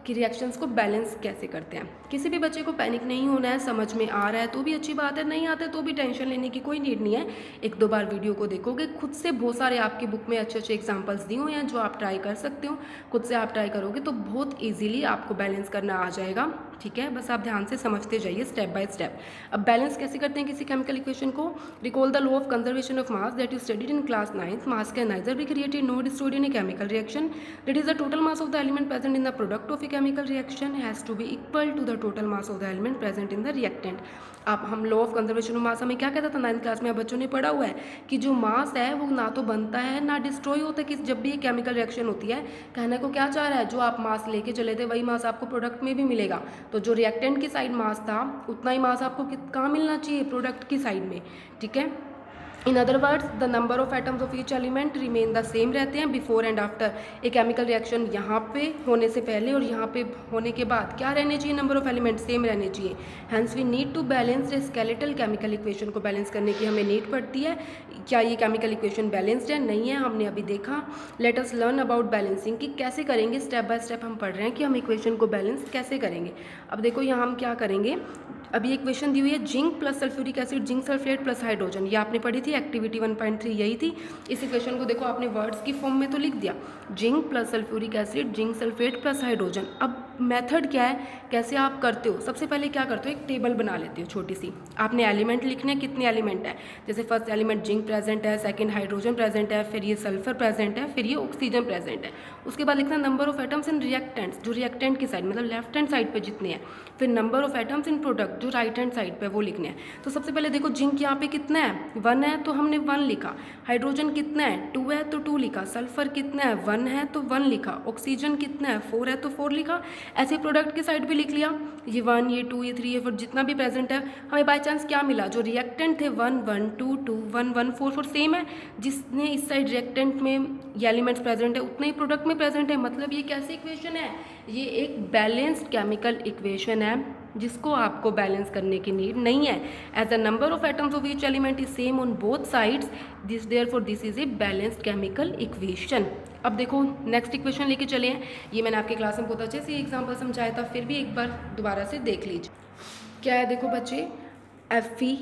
कि रिएक्शंस को बैलेंस कैसे करते हैं। किसी भी बच्चे को पैनिक नहीं होना है, समझ में आ रहा है तो भी अच्छी बात है, नहीं आता है तो भी टेंशन लेने की कोई नीड नहीं है। 1-2 बार वीडियो को देखोगे, खुद से बहुत सारे आपकी बुक में अच्छे अच्छे एग्जांपल्स दिए हुए हैं जो आप ट्राई कर सकते हो। खुद से आप ट्राई करोगे तो बहुत ईजिली आपको बैलेंस करना आ जाएगा, ठीक है। बस आप ध्यान से समझते जाइए स्टेप बाय स्टेप। अब बैलेंस कैसे करते हैं किसी केमिकल इक्वेशन को, recall the law of conservation of mass that you studied in class 9th। Mass can neither be created nor stored in a chemical reaction, that is the total mass of the element present in the product of a chemical reaction has to be equal to the total mass of the element present in the reactant. आप हम law of conservation of मास हमें क्या कहता था 9th class में, आप बच्चों ने पढ़ा हुआ है कि जो मास है वो ना तो बनता है ना डिस्ट्रॉय होता है। कि जब भी ये केमिकल रिएक्शन होती है, कहने को क्या चाह रहा है, जो आप मास लेके चले थे वही मास आपको प्रोडक्ट में भी मिलेगा। तो जो रिएक्टेंट की साइड मास था उतना ही मास आपको कहाँ मिलना चाहिए, प्रोडक्ट की साइड में, ठीक है। In other words the number of atoms of each element remain the same रहते हैं before and after a chemical reaction. यहाँ पे होने से पहले और यहाँ पे होने के बाद क्या रहने चाहिए, नंबर ऑफ एलिमेंट सेम रहने चाहिए। Hence we need to balance a skeletal chemical equation को बैलेंस करने की हमें नीड पड़ती है। क्या ये केमिकल इक्वेशन बैलेंस्ड है, नहीं है, हमने अभी देखा। Let us learn about balancing कि कैसे करेंगे, स्टेप बाय स्टेप हम पढ़ रहे हैं कि हम इक्वेशन को बैलेंस कैसे करेंगे। अब देखो यहाँ हम क्या करेंगे, अभी एक क्वेश्चन दी हुई है zinc plus sulphuric acid, zinc sulphate plus hydrogen, ये आपने पढ़ी थी एक्टिविटी 1.3 यही थी। इस इक्वेशन को देखो आपने वर्ड्स की फॉर्म में तो लिख दिया, zinc plus sulphuric acid, zinc sulphate plus hydrogen. अब मेथड क्या है, कैसे आप करते हो, सबसे पहले क्या करते हो, एक टेबल बना लेते हो छोटी सी। आपने एलिमेंट लिखने हैं, कितने एलिमेंट है, जैसे फर्स्ट एलिमेंट जिंक प्रेजेंट है, सेकंड हाइड्रोजन प्रेजेंट है, फिर ये सल्फर प्रेजेंट है, फिर ये ऑक्सीजन प्रेजेंट है। उसके बाद लिखना number of atoms in reactants, जो रिएक्टेंट की साइड मतलब लेफ्ट हैंड साइड पे जितने हैं, फिर number of atoms in product जो राइट हैंड साइड पे वो लिखने हैं। तो सबसे पहले देखो जिंक यहाँ पे कितना है, 1 है तो हमने 1 लिखा, हाइड्रोजन कितना है 2 है तो 2 लिखा, सल्फर कितना है 1 है तो 1 लिखा, ऑक्सीजन कितना है 4 है तो 4 लिखा। ऐसे प्रोडक्ट की साइड पे लिख लिया, ये 1 ये 2 ये 3 ये 4 जितना भी प्रेजेंट है। हमें बाई चांस क्या मिला, जो रिएक्टेंट थे 1 1 2 2 1 1 4 4 सेम है, जिसने इस साइड रिएक्टेंट में ये एलिमेंट्स प्रेजेंट है उतने ही प्रोडक्ट में प्रेजेंट है। मतलब ये कैसी इक्वेशन है, ये एक बैलेंस्ड केमिकल इक्वेशन है जिसको आपको बैलेंस करने की नीड नहीं है। As the number of atoms of each element is same on both sides, this therefore this is a balanced chemical equation. अब देखो नेक्स्ट इक्वेशन लेके चले हैं, ये मैंने आपके क्लास में बहुत अच्छे से एग्जांपल समझाया था, फिर भी एक बार दोबारा से देख लीजिए। क्या है देखो बच्चे, Fe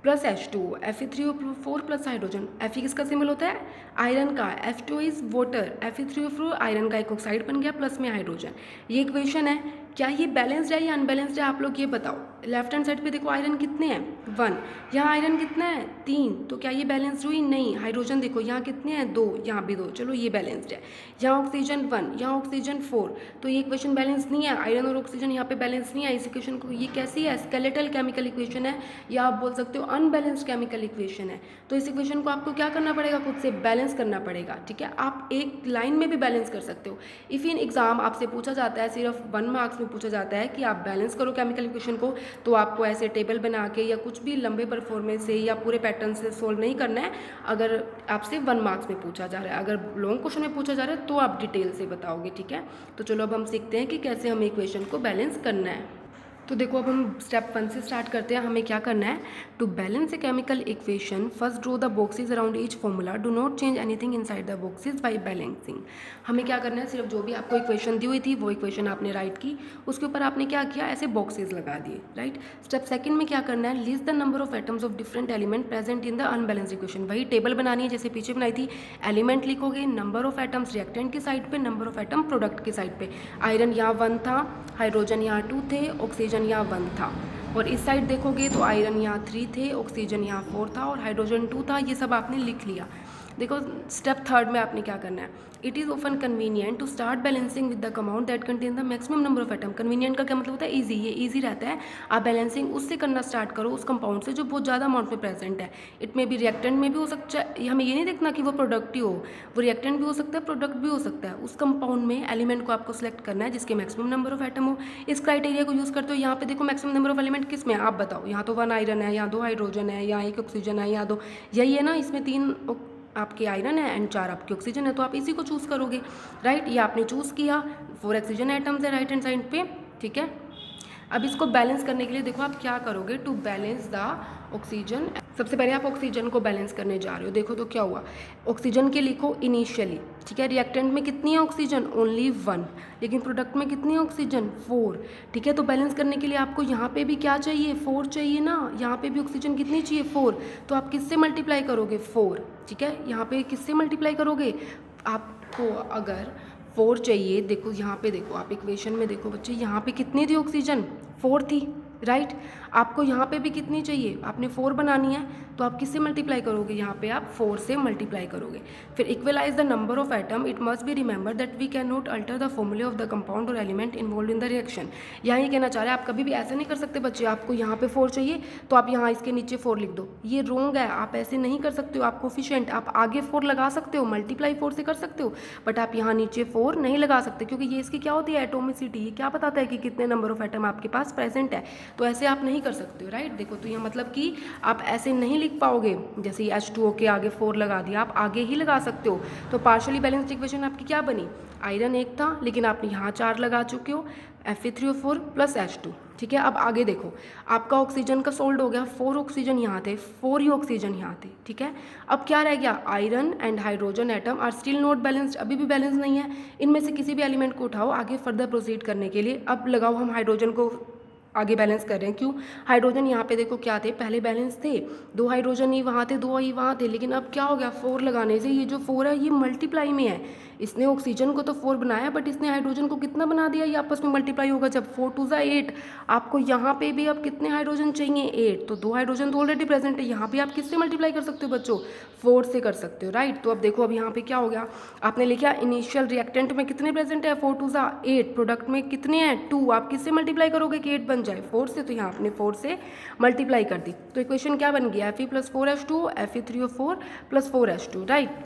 plus H2, Fe3O4 plus hydrogen. Fe किसका सिंबल होता है, आयरन का, H2 is water, Fe3O4 iron का एक ऑक्साइड बन गया, प्लस में हाइड्रोजन। ये इक्वेशन है, क्या ये बैलेंस्ड है या अनबैलेंस्ड है, आप लोग ये बताओ। लेफ्ट हैंड साइड पे देखो आयरन कितने हैं 1, यहाँ आयरन कितना है 3, तो क्या ये बैलेंस्ड हुई, नहीं। हाइड्रोजन देखो यहाँ कितने हैं 2, यहाँ भी 2, चलो ये बैलेंस्ड है। यहाँ ऑक्सीजन 1, यहाँ ऑक्सीजन 4, तो ये इक्वेशन बैलेंस नहीं है, आयरन और ऑक्सीजन यहाँ पे बैलेंस नहीं है। इस इक्वेशन को ये कैसी है, स्केलेटल केमिकल इक्वेशन है, या आप बोल सकते हो अनबैलेंस्ड केमिकल इक्वेशन है। तो इस इक्वेशन को आपको क्या करना पड़ेगा, खुद से बैलेंस करना पड़ेगा, ठीक है। आप एक लाइन में भी बैलेंस कर सकते हो। इफ़ इन एग्जाम आपसे पूछा जाता है, सिर्फ 1 मार्क्स में पूछा जाता है कि आप बैलेंस करो केमिकल इक्वेशन को, तो आपको ऐसे टेबल बना के या कुछ भी लंबे परफॉर्मेंस से या पूरे पैटर्न से सोल्व नहीं करना है। अगर आपसे 1 मार्क्स में पूछा जा रहा है, अगर लॉन्ग क्वेश्चन में पूछा जा रहा है तो आप डिटेल से बताओगे, ठीक है। तो चलो अब हम सीखते हैं कि कैसे हमें इक्वेशन को बैलेंस करना है। तो देखो अब हम स्टेप 1 से स्टार्ट करते हैं। हमें क्या करना है, to balance a chemical equation first draw the boxes around each formula, do not change anything inside the boxes by balancing. हमें क्या करना है, सिर्फ जो भी आपको इक्वेशन दी हुई थी वो इक्वेशन आपने राइट की, उसके ऊपर आपने क्या किया, ऐसे बॉक्सेस लगा दिए, राइट। स्टेप 2 में क्या करना है, list the number of atoms of different element present in the unbalanced equation. वही टेबल बनानी है जैसे पीछे बनाई थी, एलिमेंट लिखोगे, नंबर ऑफ एटम्स रिएक्टेंट की साइड पे, नंबर ऑफ एटम प्रोडक्ट की साइड पे। आयरन यहाँ 1 था, हाइड्रोजन यहाँ 2 थे, ऑक्सीजन यहाँ 1 था। और इस साइड देखोगे तो आयरन यहाँ 3 थे, ऑक्सीजन यहाँ 4 था और हाइड्रोजन 2 था। ये सब आपने लिख लिया। देखो स्टेप 3 में आपने क्या करना है, it is often convenient to start balancing with the compound that contain the maximum number of atom. Convenient का क्या मतलब होता है, ईजी, ये ईजी रहता है। आप बैलेंसिंग उससे करना स्टार्ट करो, उस कंपाउंड से जो बहुत ज़्यादा अमाउंट में प्रेजेंट है। इट में भी रिएक्टेंट में भी हो सकता है, हमें ये नहीं देखना कि वो प्रोडक्ट ही हो, वो रिएक्टेंट भी हो सकता है, प्रोडक्ट भी हो सकता है। उस कंपाउंड में एलिमेंट को आपको सेलेक्ट करना है जिसके मैक्सिमम नंबर ऑफ एटम हो। इस क्राइटेरिया को यूज़ करते हो। यहाँ पे देखो मैक्सिमम नंबर ऑफ एलिमेंट किस में है, आप बताओ। यहाँ तो 1 आयरन है, यहाँ 2 हाइड्रोजन है, यहाँ 1 ऑक्सीजन है, यहाँ 2, यही है ना। इसमें 3 आपके आयरन है एंड 4 आपके ऑक्सीजन है, तो आप इसी को चूज़ करोगे, राइट। ये आपने चूज़ किया, 4 ऑक्सीजन एटम्स है राइट हैंड साइड पे, ठीक है। अब इसको बैलेंस करने के लिए देखो आप क्या करोगे, टू बैलेंस द ऑक्सीजन। सबसे पहले आप ऑक्सीजन को बैलेंस करने जा रहे हो। देखो तो क्या हुआ, ऑक्सीजन के लिखो इनिशियली, ठीक है। रिएक्टेंट में कितनी है ऑक्सीजन, ओनली 1, लेकिन प्रोडक्ट में कितनी है ऑक्सीजन 4, ठीक है। तो बैलेंस करने के लिए आपको यहाँ पे भी क्या चाहिए, 4 चाहिए ना। यहाँ पे भी ऑक्सीजन कितनी चाहिए 4, तो आप किससे मल्टीप्लाई करोगे 4, ठीक है। यहाँ पे किससे मल्टीप्लाई करोगे, आपको अगर 4 चाहिए, देखो यहाँ पे देखो, आप इक्वेशन में देखो बच्चे, यहाँ पे कितनी थी ऑक्सीजन 4 थी, राइट। आपको यहाँ पे भी कितनी चाहिए, आपने 4 बनानी है, तो आप किससे मल्टीप्लाई करोगे, यहाँ पे आप 4 से मल्टीप्लाई करोगे। फिर equalise the number of atom, it must be remember that we can not alter the formulae of the compound और element involve in the reaction. यहाँ ये कहना चाह रहे हैं, आप कभी भी ऐसा नहीं कर सकते बच्चे, आपको यहाँ पे 4 चाहिए तो आप यहाँ इसके नीचे 4 लिख दो, ये रॉन्ग है। आप ऐसे नहीं कर सकते हो। आप कोफिशिएंट आप आगे 4 लगा सकते हो, मल्टीप्लाई 4 से कर सकते हो, बट आप यहाँ नीचे 4 नहीं लगा सकते, क्योंकि ये इसकी क्या होती है, एटोमिसिटी। ये क्या बताता है कि कितने नंबर ऑफ एटम आपके पास प्रेजेंट है, तो ऐसे आप नहीं कर सकते हो, राइट। देखो तो यह मतलब कि आप ऐसे नहीं लिख पाओगे, जैसे H2O के आगे 4 लगा दिया, आप आगे ही लगा सकते हो। तो पार्शियली बैलेंस्ड इक्वेशन आपकी क्या बनी, आयरन 1 था लेकिन आपने यहाँ 4 लगा चुके हो, Fe3O4 प्लस H2, ठीक है। अब आगे देखो, आपका ऑक्सीजन का सोल्ड हो गया, 4 ऑक्सीजन यहाँ थे, 4 ही ऑक्सीजन यहाँ थे, ठीक है। अब क्या रह गया, iron and hydrogen atom are still not balanced, अभी भी बैलेंस नहीं है। इनमें से किसी भी एलिमेंट को उठाओ आगे फर्दर प्रोसीड करने के लिए। अब लगाओ हम हाइड्रोजन को आगे बैलेंस कर रहे हैं। क्यों? हाइड्रोजन यहाँ पे देखो क्या थे, पहले बैलेंस थे, 2 हाइड्रोजन ही वहाँ थे, 2 ही वहाँ थे, लेकिन अब क्या हो गया, 4 लगाने से ये जो 4 है ये मल्टीप्लाई में है। इसने ऑक्सीजन को तो 4 बनाया, बट इसने हाइड्रोजन को कितना बना दिया, ये आपस में मल्टीप्लाई होगा जब 4 2 8। आपको यहाँ पे भी अब कितने हाइड्रोजन चाहिए, 8, तो 2 हाइड्रोजन तो ऑलरेडी प्रेजेंट है। यहाँ पे आप किससे मल्टीप्लाई कर सकते हो बच्चों, 4 से कर सकते हो, राइट। तो अब देखो अब यहाँ पे क्या हो गया, आपने लिखा इनिशियल रिएक्टेंट में कितने प्रेजेंट है, 4 2 8, प्रोडक्ट में कितने हैं 2, आप किससे मल्टीप्लाई करोगे कि 8 बन जाए, 4 से, तो यहाँ आपने 4 से मल्टीप्लाई कर दी। तो इक्वेशन क्या बन गया, Fe+4H2 Fe3O4 + 4H2, राइट।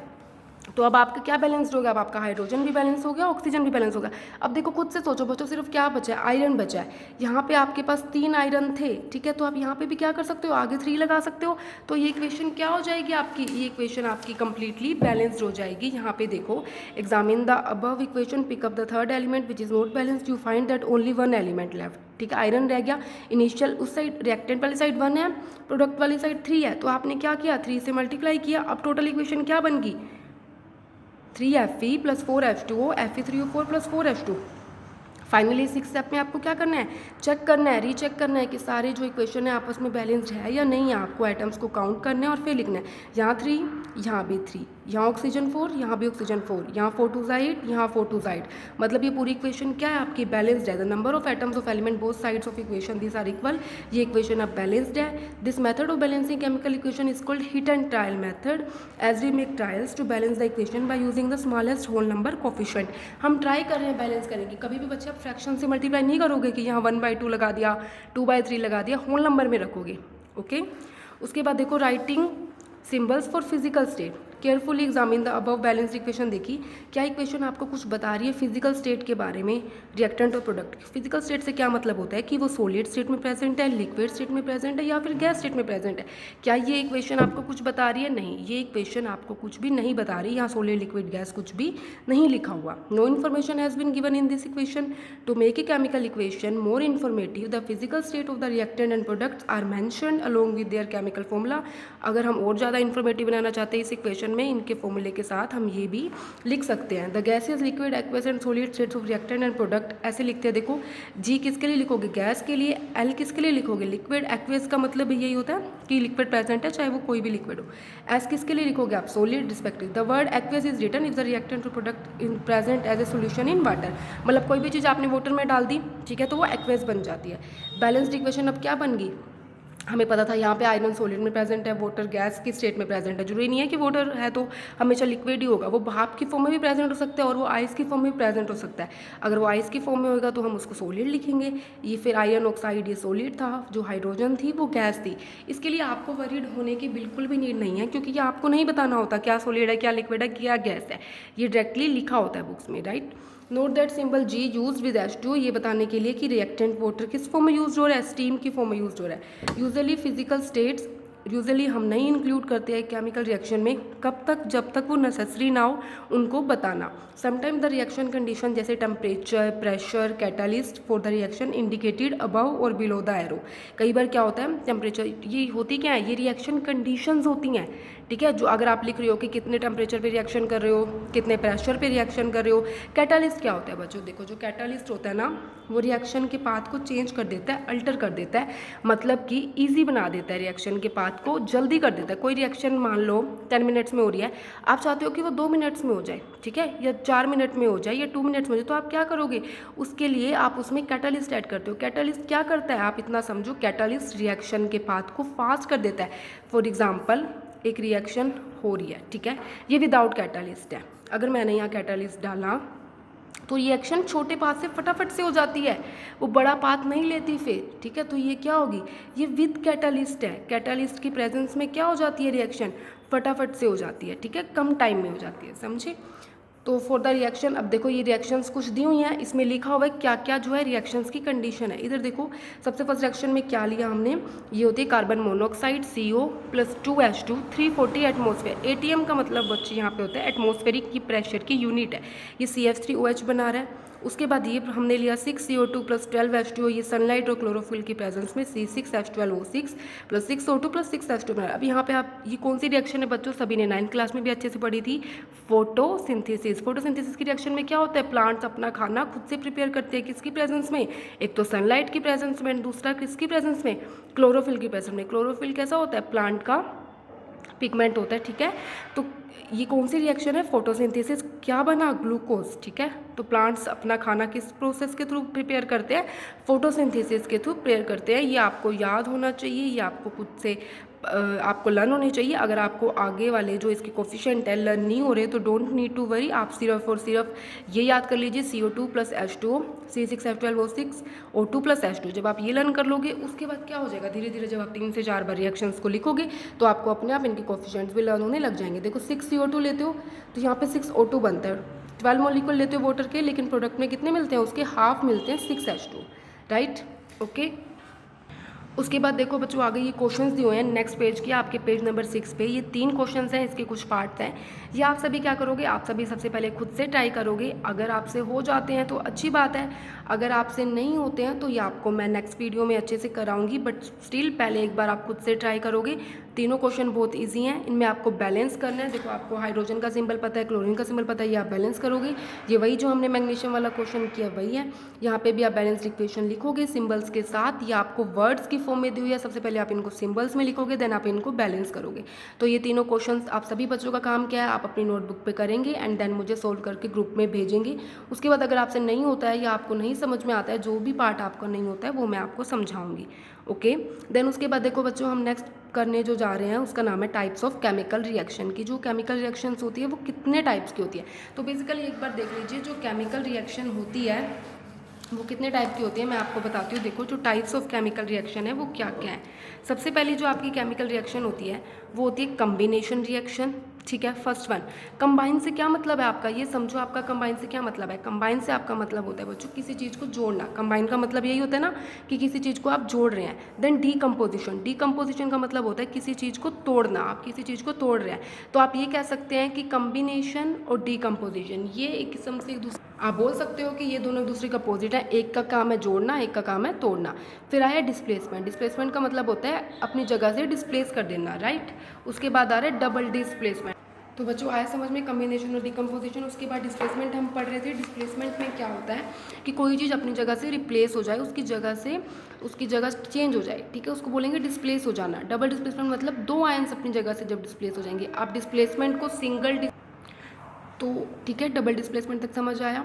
तो अब आपका क्या बैलेंस्ड हो गया, अब आपका हाइड्रोजन भी बैलेंस हो गया, ऑक्सीजन भी बैलेंस हो गया। अब देखो खुद से सोचो बच्चों, सिर्फ क्या बचा है, आयरन बचा है। यहाँ पे आपके पास 3 आयरन थे, ठीक है, तो आप यहाँ पे भी क्या कर सकते हो, आगे 3 लगा सकते हो। तो ये इक्वेशन क्या हो जाएगी आपकी, ये इक्वेशन आपकी कंप्लीटली बैलेंस्ड हो जाएगी। यहाँ पे देखो, examine the above equation, pick up the third element which is not balanced, you find that only 1 element left, ठीक है, आयरन रह गया। इनिशियल उस साइड रिएक्टेंट वाली साइड 1 है, प्रोडक्ट वाली साइड 3 है, तो आपने क्या किया, 3 से मल्टीप्लाई किया। अब टोटल इक्वेशन क्या बन गई, 3Fe + 4H2O Fe3O4 + 4H2। Finally 6 step में आपको क्या करना है, चेक करना है, रीचेक करना है कि सारे जो इक्वेशन है आपस में बैलेंस्ड है या नहीं है। आपको एटम्स को काउंट करना है और फिर लिखना है, यहाँ 3, यहाँ भी 3, यहाँ ऑक्सीजन 4, यहाँ भी ऑक्सीजन 4, यहाँ 4 2 8, यहाँ 4 2 8। मतलब ये पूरी इक्वेशन क्या है आपकी, बैलेंस्ड है। The number of atoms of element both sides of equation these are equal, ये इक्वेशन अब बैलेंस्ड है। This method of balancing chemical equation is called hit and trial method, as we make trials to balance the equation by using the smallest whole number coefficient. हम try कर रहे हैं balance करेंगे, कभी भी बच्चे आप फ्रैक्शन से मल्टीप्लाई नहीं करोगे कि यहाँ 1/2 लगा दिया, 2/3 लगा दिया, होल नंबर में रखोगे, ओके। उसके बाद देखो, writing symbols for physical state, carefully examine the above balanced equation. देखी क्या इक्वेशन आपको कुछ बता रही है फिजिकल स्टेट के बारे में, रिएक्टेंट और प्रोडक्ट। फिजिकल स्टेट से क्या मतलब होता है कि वो सॉलिड स्टेट में प्रेजेंट है, लिक्विड स्टेट में प्रेजेंट है, या फिर गैस स्टेट में प्रेजेंट है। क्या ये इक्वेशन आपको कुछ बता रही है, नहीं, ये इक्वेशन आपको कुछ भी नहीं बता रही। यहाँ सॉलिड, लिक्विड, गैस कुछ भी नहीं लिखा हुआ। No information has been given in this equation. To make a chemical equation more informative, the physical state of the reactant and products are mentioned along with their chemical formula. अगर हम और ज़्यादा informative बनाना चाहते हैं इस equation में, इनके फॉर्मूले के साथ हम ये भी लिख सकते हैं, the gases, liquid, aqueous and solid states of reactant and product. ऐसे लिखते हैं, देखो जी किसके लिए लिखोगे, गैस के लिए, एल किसके लिए लिखोगे, लिक्विड, एक्वस का मतलब यही होता है कि लिक्विड प्रेजेंट है, चाहे वो कोई भी लिक्विड हो। एस किसके लिए लिखोगे आप, solid respective. The word aqueous is written if the reactant और product in present as a solution in water. मतलब कोई भी चीज़ आपने वाटर में डाल दी, ठीक है, तो वो एक्वस बन जाती है। बैलेंस्ड इक्वेशन अब क्या बन गई, हमें पता था यहाँ पे आयरन सॉलिड में प्रेजेंट है, वाटर गैस की स्टेट में प्रेजेंट है। जरूरी नहीं है कि वाटर है तो हमेशा लिक्विड ही होगा, वो भाप की फॉर्म में भी प्रेजेंट हो सकता है और वो आइस की फॉर्म में भी प्रेजेंट हो सकता है। अगर वो आइस की फॉर्म में होगा तो हम उसको सॉलिड लिखेंगे। ये फिर आयरन ऑक्साइड ये सॉलिड था, जो हाइड्रोजन थी वो गैस थी। इसके लिए आपको वरीड होने की बिल्कुल भी नीड नहीं है, क्योंकि ये आपको नहीं बताना होता क्या सॉलिड है, क्या लिक्विड है, क्या गैस है, ये डायरेक्टली लिखा होता है बुक्स में, right. Note that symbol G use with H2, ये बताने के लिए कि रिएक्टेंट वाटर किस फॉर्म में यूज हो रहा है, स्टीम की फॉर्म में यूज हो रहा है। यूजुअली फिजिकल स्टेट्स यूजुअली हम नहीं इंक्लूड करते हैं केमिकल रिएक्शन में, कब तक, जब तक वो नेसेसरी ना हो उनको बताना। समटाइम द रिएक्शन कंडीशन जैसे temperature, pressure, catalyst for the reaction indicated above और बिलो द एरो। कई बार क्या होता है, टेम्परेचर, ये होती क्या है, ये रिएक्शन कंडीशंस होती हैं, ठीक है, जो अगर आप लिख रहे हो कि कितने टेम्परेचर पे रिएक्शन कर रहे हो, कितने प्रेशर पे रिएक्शन कर रहे हो। कैटालिस्ट क्या होता है बच्चों, देखो जो कैटालिस्ट होता है ना, वो रिएक्शन के पाथ को चेंज कर देता है, अल्टर कर देता है, मतलब कि ईजी बना देता है, रिएक्शन के पाथ को जल्दी कर देता है। कोई रिएक्शन मान लो 10 मिनट्स में हो रही है, आप चाहते हो कि वो 2 मिनट्स में हो जाए, ठीक है, या 4 मिनट में हो जाए, या 2 मिनट्स में हो जाए, तो आप क्या करोगे, उसके लिए आप उसमें कैटालिस्ट ऐड करते हो। कैटालिस्ट क्या करता है, आप इतना समझो, कैटालिस्ट रिएक्शन के पाथ को फास्ट कर देता है। फॉर एग्जाम्पल एक रिएक्शन हो रही है, ठीक है, ये विदाउट कैटालिस्ट है, अगर मैंने यहाँ कैटालिस्ट डाला तो रिएक्शन छोटे पाथ से फटाफट से हो जाती है, वो बड़ा पाथ नहीं लेती फिर, ठीक है। तो ये क्या होगी, ये विद कैटालिस्ट है, कैटालिस्ट की प्रेजेंस में क्या हो जाती है, रिएक्शन फटाफट से हो जाती है, ठीक है, कम टाइम में हो जाती है, समझे। तो फॉर द रिएक्शन, अब देखो ये रिएक्शंस कुछ दी हुई हैं, इसमें लिखा हुआ है क्या क्या जो है रिएक्शंस की कंडीशन है। इधर देखो सबसे फर्स्ट रिएक्शन में क्या लिया हमने, ये होती है carbon monoxide CO + 2H2 340 atmosphere. ATM का मतलब बच्चे यहाँ पे होता है एटमॉस्फेरिक की प्रेशर की यूनिट है। ये CF3OH बना रहा है, उसके बाद ये हमने लिया 6CO2 प्लस 12H2O, ये सनलाइट और क्लोरोफिल की प्रेजेंस में C6H12O6 plus 6O2 plus 6H2। अब यहाँ पे आप ये कौन सी रिएक्शन है बच्चों, सभी ने 9th क्लास में भी अच्छे से पढ़ी थी, फोटोसिंथेसिस। फोटोसिंथेसिस की रिएक्शन में क्या होता है, प्लांट्स अपना खाना खुद से प्रिपेयर करते हैं, किसकी प्रेजेंस में, एक तो सनलाइट की प्रेजेंस में, दूसरा किसकी प्रेजेंस में, क्लोरोफिल की प्रेजेंस में। क्लोरोफिल कैसा होता है, प्लांट का पिगमेंट होता है, ठीक है। तो ये कौन सी रिएक्शन है, फोटोसिंथेसिस। क्या बना, ग्लूकोज, ठीक है। तो प्लांट्स अपना खाना किस प्रोसेस के थ्रू प्रिपेयर करते हैं, फोटोसिंथेसिस के थ्रू प्रिपेयर करते हैं। ये आपको याद होना चाहिए, ये आपको खुद से आपको लर्न होनी चाहिए। अगर आपको आगे वाले जो इसके कोफिशिएंट है लर्न नहीं हो रहे तो डोंट नीड टू वरी, आप सिर्फ और सिर्फ ये याद कर लीजिए CO2 plus H2O, C6H12O6 O2 plus H2। जब आप ये लर्न कर लोगे उसके बाद क्या हो जाएगा, धीरे धीरे जब आप 3 से 4 बार रिएक्शंस को लिखोगे तो आपको अपने आप इनके कोफिशिएंट्स भी लर्न होने लग जाएंगे। देखो 6CO2 लेते हो तो यहाँ पे 6O2 बनता है, 12 मॉलिक्यूल लेते हो वाटर के, लेकिन प्रोडक्ट में कितने मिलते हैं, उसके हाफ मिलते हैं 6H2, राइट, ओके। उसके बाद देखो बच्चों आगे ये क्वेश्चंस दिए हुए हैं नेक्स्ट पेज के, आपके पेज नंबर 6 पे ये 3 क्वेश्चंस हैं, इसके कुछ पार्ट्स हैं। ये आप सभी क्या करोगे, आप सभी सबसे पहले खुद से ट्राई करोगे। अगर आपसे हो जाते हैं तो अच्छी बात है, अगर आपसे नहीं होते हैं तो ये आपको मैं नेक्स्ट वीडियो में अच्छे से कराऊंगी, बट स्टिल पहले एक बार आप खुद से ट्राई करोगे। तीनों क्वेश्चन बहुत ईजी हैं, इनमें आपको बैलेंस करना है। देखो आपको हाइड्रोजन का सिंबल पता है, क्लोरीन का सिंबल पता है, ये आप बैलेंस करोगे। ये वही जो हमने मैग्नीशियम वाला क्वेश्चन किया वही है, यहाँ पे भी आप बैलेंस्ड इक्वेशन लिखोगे सिंबल्स के साथ। ये आपको वर्ड्स की फॉर्म में दी हुई है, सबसे पहले आप इनको सिंबल्स में लिखोगे, देन आप इनको बैलेंस करोगे। तो ये तीनों क्वेश्चंस आप सभी बच्चों का काम क्या है, आप अपनी नोटबुक पे करेंगे एंड देन मुझे सोल्व करके ग्रुप में भेजेंगे। उसके बाद अगर आपसे नहीं होता है या आपको नहीं समझ में आता है, जो भी पार्ट आपका नहीं होता है वो मैं आपको समझाऊंगी, ओके। देन उसके बाद देखो बच्चों हम नेक्स्ट करने जो जा रहे हैं उसका नाम है टाइप्स ऑफ केमिकल रिएक्शन की। जो केमिकल रिएक्शंस होती है वो कितने टाइप्स की होती है, तो बेसिकली एक बार देख लीजिए जो केमिकल रिएक्शन होती है वो कितने टाइप की होती है, मैं आपको बताती हूँ। देखो जो टाइप्स ऑफ केमिकल रिएक्शन है वो क्या क्या है। सबसे पहली जो आपकी केमिकल रिएक्शन होती है वो होती है कम्बिनेशन रिएक्शन, ठीक है। फर्स्ट वन, कंबाइन से क्या मतलब है आपका, ये समझो आपका कंबाइन से क्या मतलब है। कंबाइन से आपका मतलब होता है बच्चों किसी चीज़ को जोड़ना। कंबाइन का मतलब यही होता है ना कि किसी चीज़ को आप जोड़ रहे हैं। देन डीकम्पोजिशन, डीकम्पोजिशन का मतलब होता है किसी चीज़ को तोड़ना, आप किसी चीज़ को तोड़ रहे हैं। तो आप ये कह सकते हैं कि कम्बिनेशन और डीकम्पोजिशन ये एक किस्म से एक दूसरे, आप बोल सकते हो कि ये दोनों एक दूसरे का अपोजिट है, एक का काम है जोड़ना, एक का काम है तोड़ना। फिर आया डिस्प्लेसमेंट, डिस्प्लेसमेंट का मतलब होता है अपनी जगह से डिस्प्लेस कर देना, राइट। उसके बाद आ रहा है डबल डिस्प्लेसमेंट। तो बच्चों आया समझ में कम्बिनेशन और डिकम्पोजिशन। उसके बाद डिस्प्लेसमेंट हम पढ़ रहे थे। डिस्प्लेसमेंट में क्या होता है कि कोई चीज़ अपनी जगह से रिप्लेस हो जाए, उसकी जगह चेंज हो जाए, ठीक है, उसको बोलेंगे डिस्प्लेस हो जाना। डबल डिस्प्लेसमेंट मतलब 2 आयन्स अपनी जगह से जब डिस्प्लेस हो जाएंगे। आप डिस्प्लेसमेंट को सिंगल, तो ठीक है डबल डिस्प्लेसमेंट तक समझ आया,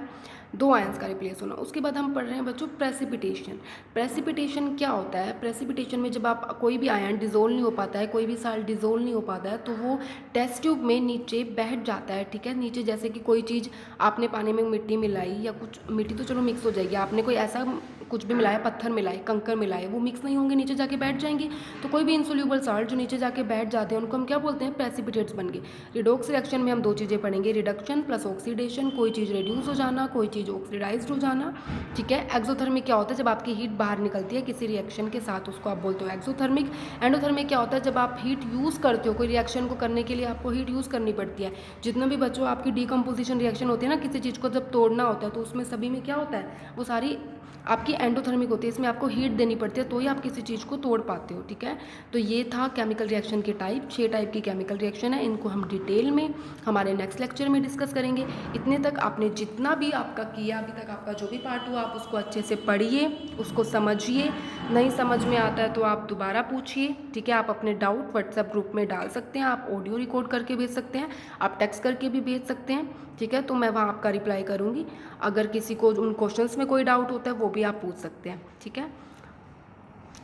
2 आयंस का रिप्लेस होना। उसके बाद हम पढ़ रहे हैं बच्चों प्रेसिपिटेशन। प्रेसिपिटेशन क्या होता है, प्रेसिपिटेशन में जब आप कोई भी आयन डिजोल्व नहीं हो पाता है, कोई भी साल्ट डिजोल्व नहीं हो पाता है, तो वो टेस्ट ट्यूब में नीचे बैठ जाता है, ठीक है। नीचे जैसे कि कोई चीज़ आपने पानी में मिट्टी मिलाई या कुछ, मिट्टी तो चलो मिक्स हो जाएगी, आपने कोई ऐसा कुछ भी मिलाया, पत्थर मिलाए, कंकर मिलाए, वो मिक्स नहीं होंगे, नीचे जाके बैठ जाएंगे। तो कोई भी इंसोल्यूबल साल्ट जो नीचे जाके बैठ जाते हैं उनको हम क्या बोलते हैं, प्रेसिपिटेट्स बन गए। रिडॉक्स रिएक्शन में हम 2 चीज़ें पढ़ेंगे, रिडक्शन प्लस ऑक्सीडेशन, कोई चीज़ रिड्यूस हो जाना, कोई चीज़ ऑक्सीडाइज्ड हो जाना, ठीक है। एक्सोथर्मिक क्या होता है, जब आपकी हीट बाहर निकलती है किसी रिएक्शन के साथ, उसको आप बोलते हो एक्सोथर्मिक। एंडोथर्मिक क्या होता है, जब आप हीट यूज़ करते हो, कोई रिएक्शन को करने के लिए आपको हीट यूज़ करनी पड़ती है। जितना भी बच्चों आपकी डीकम्पोजिशन रिएक्शन होती है ना, किसी चीज़ को जब तोड़ना होता है तो उसमें सभी में क्या होता है, वो सारी आपकी एंडोथर्मिक होती है, इसमें आपको हीट देनी पड़ती है तो ही आप किसी चीज़ को तोड़ पाते हो, ठीक है। तो ये था केमिकल रिएक्शन के टाइप, 6 टाइप की केमिकल रिएक्शन है। इनको हम डिटेल में हमारे नेक्स्ट लेक्चर में डिस्कस करेंगे। इतने तक आपने जितना भी आपका किया अभी तक, आपका जो भी पार्ट हुआ आप उसको अच्छे से पढ़िए, उसको समझिए। नहीं समझ में आता है तो आप दोबारा पूछिए, ठीक है। आप अपने डाउट व्हाट्सएप ग्रुप में डाल सकते हैं, आप ऑडियो रिकॉर्ड करके भेज सकते हैं, आप टेक्स्ट करके भी भेज सकते हैं, ठीक है। तो मैं वहाँ आपका रिप्लाई करूँगी। अगर किसी को उन क्वेश्चंस में कोई डाउट होता है वो भी आप पूछ सकते हैं, ठीक है।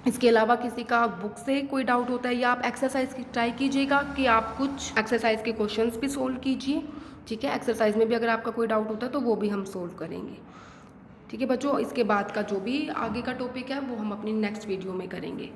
इसके अलावा किसी का बुक से कोई डाउट होता है या आप एक्सरसाइज की ट्राई कीजिएगा कि आप कुछ एक्सरसाइज के क्वेश्चंस भी सोल्व कीजिए, ठीक है। एक्सरसाइज में भी अगर आपका कोई डाउट होता है तो वो भी हम सोल्व करेंगे, ठीक है बच्चों। इसके बाद का जो भी आगे का टॉपिक है वो हम अपनी नेक्स्ट वीडियो में करेंगे।